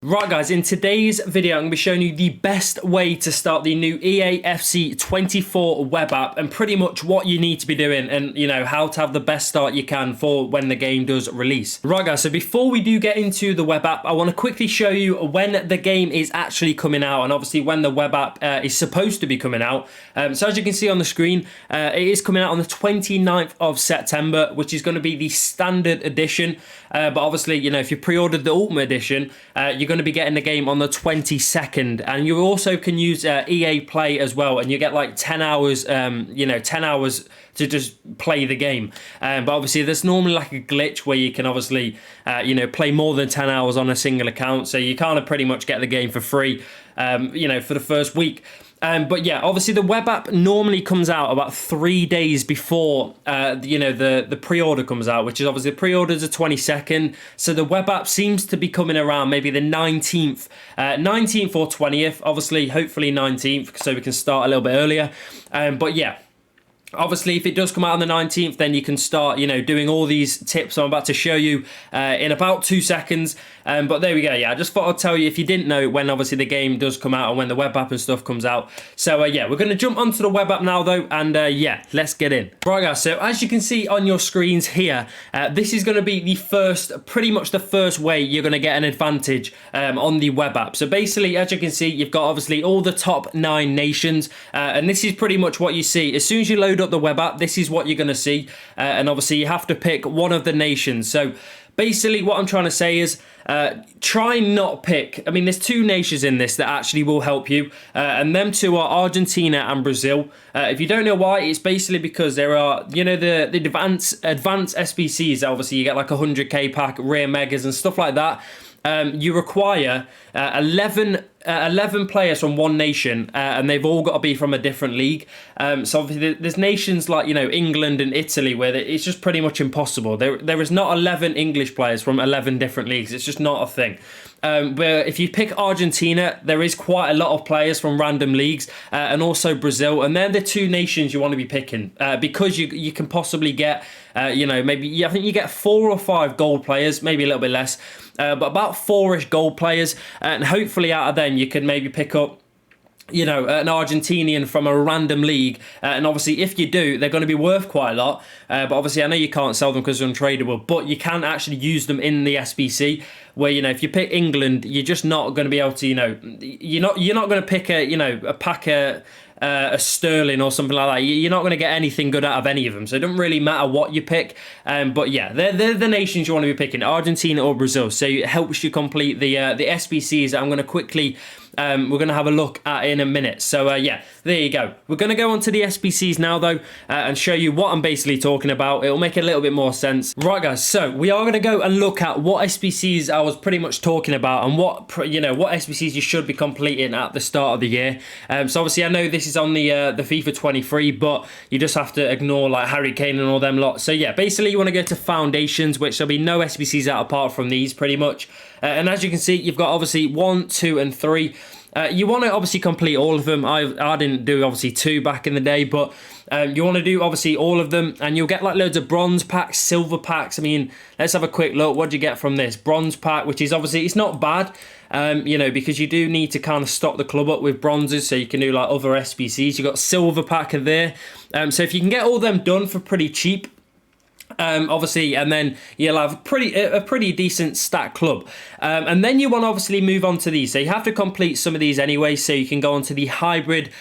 Right guys, in today's video I'm going to be showing you the best way to start the new EAFC 24 web app and pretty much what you need to be doing and how to have the best start you can for when the game does release. Right guys, so before we do get into the web app, I want to quickly show you when the game is actually coming out and obviously when the web app is supposed to be coming out. So as you can see on the screen, it is coming out on the 29th of September, which is going to be the standard edition. But obviously, if you pre-ordered the Ultimate Edition, you're going to be getting the game on the 22nd, and you also can use EA Play as well, and you get like 10 hours, 10 hours to just play the game. But obviously, there's normally like a glitch where you can obviously, play more than 10 hours on a single account, so you kind of pretty much get the game for free, for the first week. But yeah, obviously the web app normally comes out about 3 days before, the pre-order comes out, which is obviously the pre-order is the 22nd. So the web app seems to be coming around maybe the 19th or 20th. Obviously, hopefully 19th, so we can start a little bit earlier. But yeah. Obviously, if it does come out on the 19th, then you can start, doing all these tips I'm about to show you in about 2 seconds. But there we go. Yeah, I just thought I'd tell you if you didn't know when obviously the game does come out and when the web app and stuff comes out. So yeah, we're going to jump onto the web app now though, and yeah, let's get in. Right guys, so as you can see on your screens here, this is going to be pretty much the first way you're going to get an advantage on the web app. So basically, as you can see, you've got obviously all the top 9 nations, and this is pretty much what you see as soon as you load up the web app. This is what you're going to see, and obviously you have to pick one of the nations. So basically what I'm trying to say is try not pick, there's 2 nations in this that actually will help you, and them 2 are Argentina and Brazil. If you don't know why, it's basically because there are, the advanced SBCs, obviously you get like 100k pack, rare megas and stuff like that. You require 11 players from one nation, and they've all got to be from a different league. So obviously there's nations like England and Italy where it's just pretty much impossible. There is not 11 English players from 11 different leagues. It's just not a thing. Where if you pick Argentina, there is quite a lot of players from random leagues, and also Brazil, and they're the 2 nations you want to be picking, because you can possibly get maybe I think you get 4 or 5 gold players, maybe a little bit less, but about 4-ish gold players, and hopefully out of them you can maybe pick up an Argentinian from a random league, and obviously if you do, they're going to be worth quite a lot, but obviously I know you can't sell them because they're untradeable, but you can actually use them in the SBC, where if you pick England, you're just not going to be able to, you're not going to pick a pack a Sterling or something like that. You're not going to get anything good out of any of them, so it doesn't really matter what you pick. But yeah, they're the nations you want to be picking, Argentina or Brazil. So it helps you complete the SBCs that I'm going to quickly we're going to have a look at in a minute. So yeah, there you go. We're going to go on to the SBCs now though, and show you what I'm basically talking about. It'll make a little bit more sense. Right guys, so we are going to go and look at what SBCs I was pretty much talking about, and what SBCs you should be completing at the start of the year. So obviously I know this is on the FIFA 23, but you just have to ignore like Harry Kane and all them lot. So yeah, basically you want to go to foundations, which there'll be no SBCs out apart from these pretty much. And as you can see, you've got obviously 1, 2 and 3. You want to obviously complete all of them. I didn't do obviously 2 back in the day, but you want to do obviously all of them, and you'll get like loads of bronze packs, silver packs. Let's have a quick look. What do you get from this bronze pack, which is obviously, it's not bad, because you do need to kind of stock the club up with bronzes, so you can do like other SBCs. You got silver pack in there, so if you can get all them done for pretty cheap, obviously, and then you'll have a pretty decent stat club, and then you want to obviously move on to these. So you have to complete some of these anyway, so you can go on to the hybrid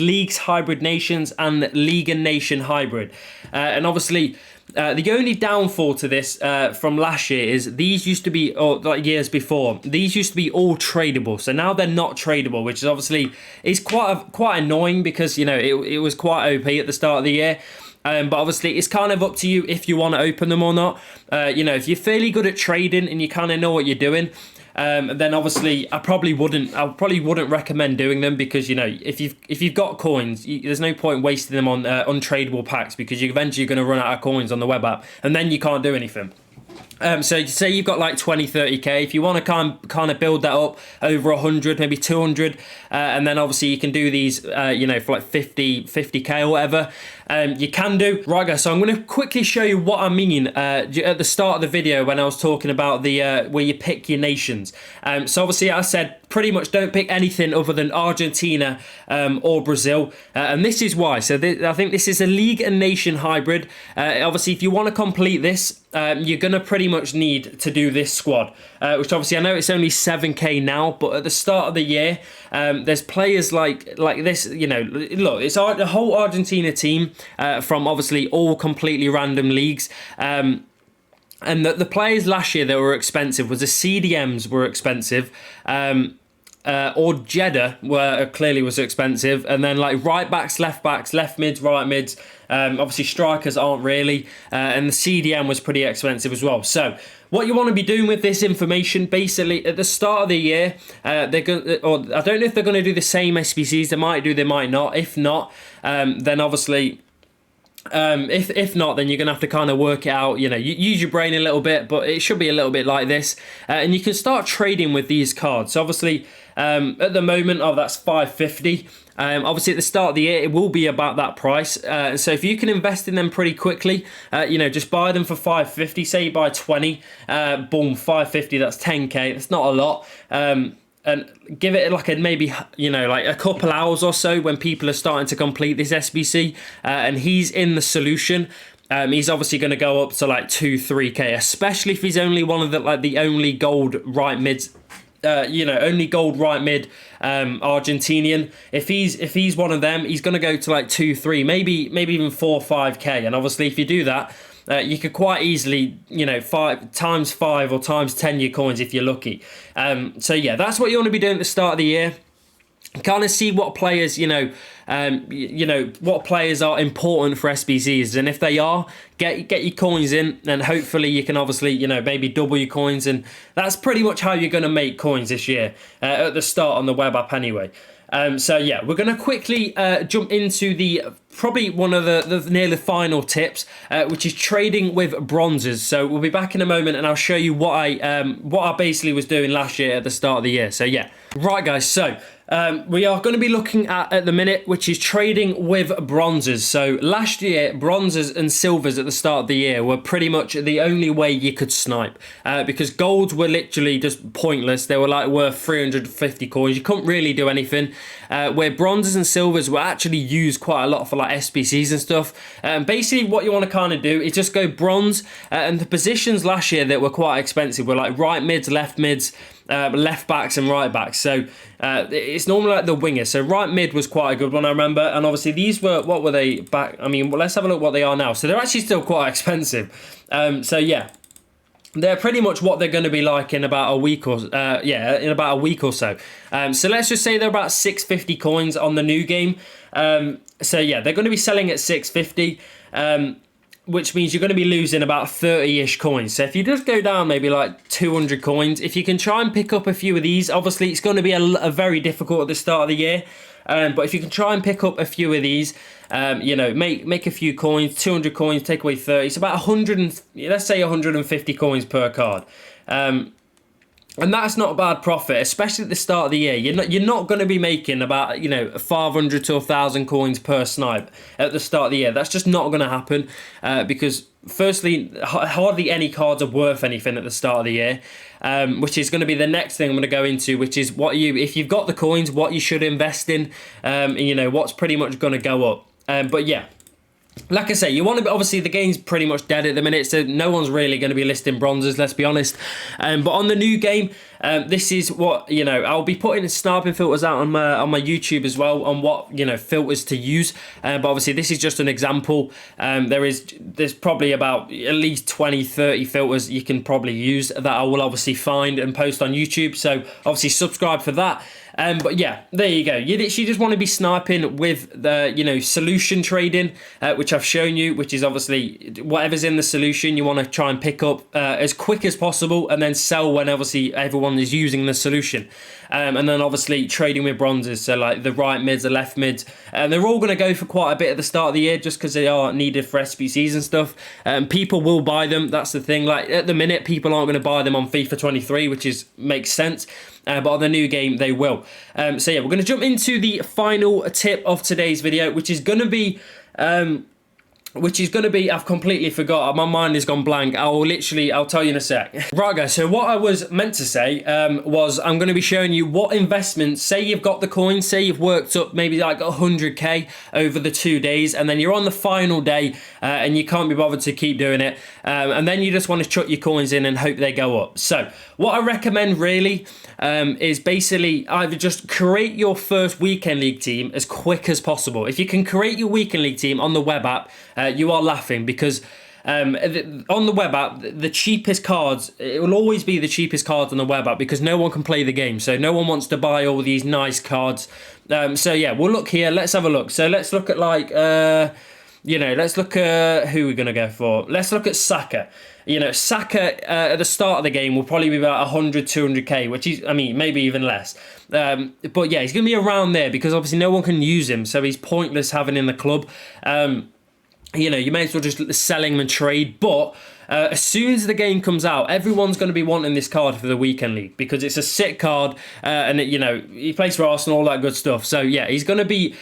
leagues, hybrid nations, and league and nation hybrid. And obviously the only downfall to this from last year is these used to be, or like years before, these used to be all tradable. So now they're not tradable, which is obviously is quite annoying, because it was quite OP at the start of the year. But obviously it's kind of up to you if you want to open them or not. If you're fairly good at trading and you kind of know what you're doing, then obviously I probably wouldn't recommend doing them, because if you've got coins, there's no point wasting them on untradeable packs, because you're eventually going to run out of coins on the web app, and then you can't do anything. So say you've got like 20, 30k. If you want to kind of build that up over 100, maybe 200, and then obviously you can do these, for like 50k or whatever. You can do. Right, guys, so I'm going to quickly show you what I mean at the start of the video when I was talking about the where you pick your nations. So obviously I said pretty much don't pick anything other than Argentina or Brazil. And this is why. So I think this is a league and nation hybrid. Obviously, if you want to complete this, you're going to pretty much need to do this squad, which obviously I know it's only 7k now, but at the start of the year, there's players like this, look, it's the whole Argentina team from obviously all completely random leagues. And the players last year that were expensive was the CDMs were expensive. Or Jeddah clearly was expensive, and then like right backs, left mids, right mids. Obviously strikers aren't really, and the CDM was pretty expensive as well. So what you want to be doing with this information, basically at the start of the year, they're going, or I don't know if they're going to do the same SBCs. They might do, they might not. If not, then obviously. If not, then you're gonna have to kind of work it out. Use your brain a little bit, but it should be a little bit like this, and you can start trading with these cards. So obviously, at the moment, that's 550. Obviously, at the start of the year, it will be about that price. So if you can invest in them pretty quickly, just buy them for 550. Say you buy 20, boom, 550. That's 10k. That's not a lot. And give it like maybe a couple hours or so when people are starting to complete this SBC, and he's in the solution. He's obviously going to go up to like 2-3k, especially if he's only one of the only gold right mids. Only gold right mid Argentinian. If he's one of them, he's going to go to like 2-3, maybe even 4-5k. And obviously, if you do that, you could quite easily, 5 times 5 or times 10 your coins if you're lucky. So yeah, that's what you want to be doing at the start of the year. Kind of see what players, what players are important for SBCs, and if they are, get your coins in, and hopefully you can obviously, maybe double your coins, and that's pretty much how you're going to make coins this year at the start on the web app anyway. So yeah, we're going to quickly jump into probably one of the nearly final tips, which is trading with bronzes. So we'll be back in a moment, and I'll show you what I basically was doing last year at the start of the year. So yeah, right guys. So we are going to be looking at the minute, which is trading with bronzes. So last year, bronzes and silvers at the start of the year were pretty much the only way you could snipe, because golds were literally just pointless. They were like worth 350 coins. You couldn't really do anything. Where bronzes and silvers were actually used quite a lot for like SBCs and stuff. Basically, what you want to kind of do is just go bronze, and the positions last year that were quite expensive were like right mids, left backs and right backs. So it's normally like the winger. So right mid was quite a good one, I remember. And obviously these were, what were they back? I mean, let's have a look what they are now. So they're actually still quite expensive. So yeah, they're pretty much what they're going to be like in about a week or so. So let's just say they're about 650 coins on the new game. So yeah, they're going to be selling at 650. Which means you're going to be losing about 30-ish coins. So if you just go down maybe like 200 coins, if you can try and pick up a few of these, obviously it's going to be a very difficult at the start of the year. But if you can try and pick up a few of these, make a few coins, 200 coins, take away 30. It's about 100, let's say 150 coins per card. And that's not a bad profit, especially at the start of the year. You're not going to be making about 500 to 1,000 coins per snipe at the start of the year. That's just not going to happen because firstly, hardly any cards are worth anything at the start of the year, which is going to be the next thing I'm going to go into, which is if you've got the coins, what you should invest in, what's pretty much going to go up. But yeah. Like I say, you want to be, obviously the game's pretty much dead at the minute, so no one's really going to be listing bronzes, let's be honest. But on the new game, this is what, I'll be putting sniping filters out on my YouTube as well on what, filters to use. But obviously this is just an example. There's probably about at least 20, 30 filters you can probably use that I will obviously find and post on YouTube. So obviously subscribe for that. But yeah, there you go. You literally just want to be sniping with the, solution trading, which I've shown you, which is obviously whatever's in the solution, you want to try and pick up as quick as possible and then sell when obviously everyone everyone is using the solution. And then obviously trading with bronzes, so like the right mids, the left mids, and they're all going to go for quite a bit at the start of the year just because they are needed for SBCs and stuff. People will buy them, that's the thing. Like at the minute, people aren't going to buy them on FIFA 23, which makes sense. But on the new game, they will. So yeah, we're going to jump into the final tip of today's video, which is going to be... I've completely forgot. My mind has gone blank. I'll tell you in a sec. Right, guys, so what I was meant to say was I'm going to be showing you what investments, say you've got the coins, say you've worked up maybe like 100k over the 2 days, and then you're on the final day and you can't be bothered to keep doing it. And then you just want to chuck your coins in and hope they go up. So what I recommend really is basically either just create your first weekend league team as quick as possible. If you can create your weekend league team on the web app, you are laughing because on the web app, the cheapest cards, it will always be the cheapest cards on the web app because no one can play the game. So no one wants to buy all these nice cards. So yeah, we'll look here. Let's have a look. So let's look at like, let's look at who we're going to go for. Let's look at Saka. Saka at the start of the game will probably be about 100, 200k, which is, I mean, maybe even less. But yeah, he's going to be around there because obviously no one can use him. So he's pointless having in the club. You may as well just sell him and trade. But as soon as the game comes out, everyone's going to be wanting this card for the weekend league because it's a sick card, and he plays for Arsenal, all that good stuff. So yeah, he's going to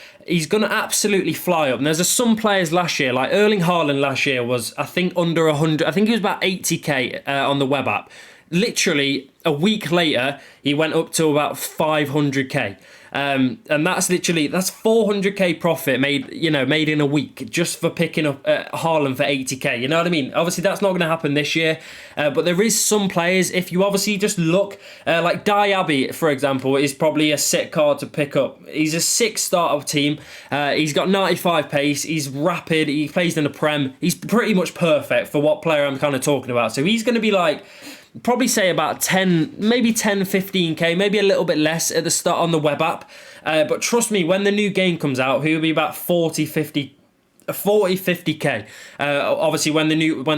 absolutely fly up. And there's some players last year, like Erling Haaland last year was, I think, under 100. I think he was about 80k on the web app. Literally a week later, he went up to about 500k. And that's 400k profit made in a week just for picking up Haaland for 80k. You know what I mean? Obviously, that's not going to happen this year. But there is some players, if you obviously just look, like Diaby, for example, is probably a sick card to pick up. He's a sick starter team. He's got 95 pace. He's rapid. He plays in the Prem. He's pretty much perfect for what player I'm kind of talking about. So he's going to be like... probably say about 10, maybe 10, 15k, maybe a little bit less at the start on the web app. But trust me, when the new game comes out, he'll be about 50k. Obviously, when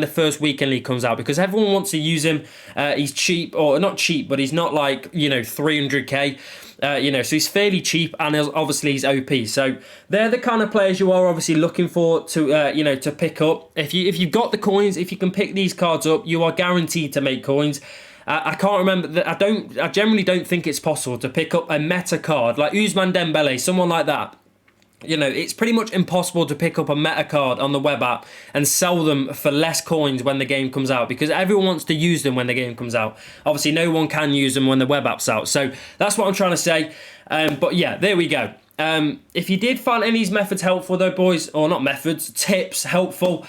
the first weekend league comes out, because everyone wants to use him. He's cheap, or not cheap, but he's not like 300k. So he's fairly cheap, and obviously he's OP. So they're the kind of players you are obviously looking for to pick up. If you've got the coins, if you can pick these cards up, you are guaranteed to make coins. I can't remember that. I generally don't think it's possible to pick up a meta card like Ousmane Dembele, someone like that. It's pretty much impossible to pick up a meta card on the web app and sell them for less coins when the game comes out because everyone wants to use them when the game comes out. Obviously, no one can use them when the web app's out. So that's what I'm trying to say. But yeah, there we go. If you did find any of these methods helpful though, boys, or not methods, tips helpful,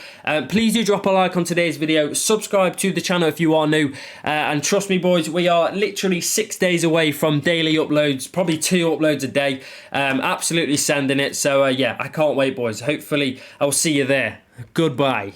please do drop a like on today's video, subscribe to the channel if you are new, and trust me, boys, we are literally 6 days away from daily uploads, probably 2 uploads a day, absolutely sending it. So yeah, I can't wait, boys. Hopefully I'll see you there. Goodbye.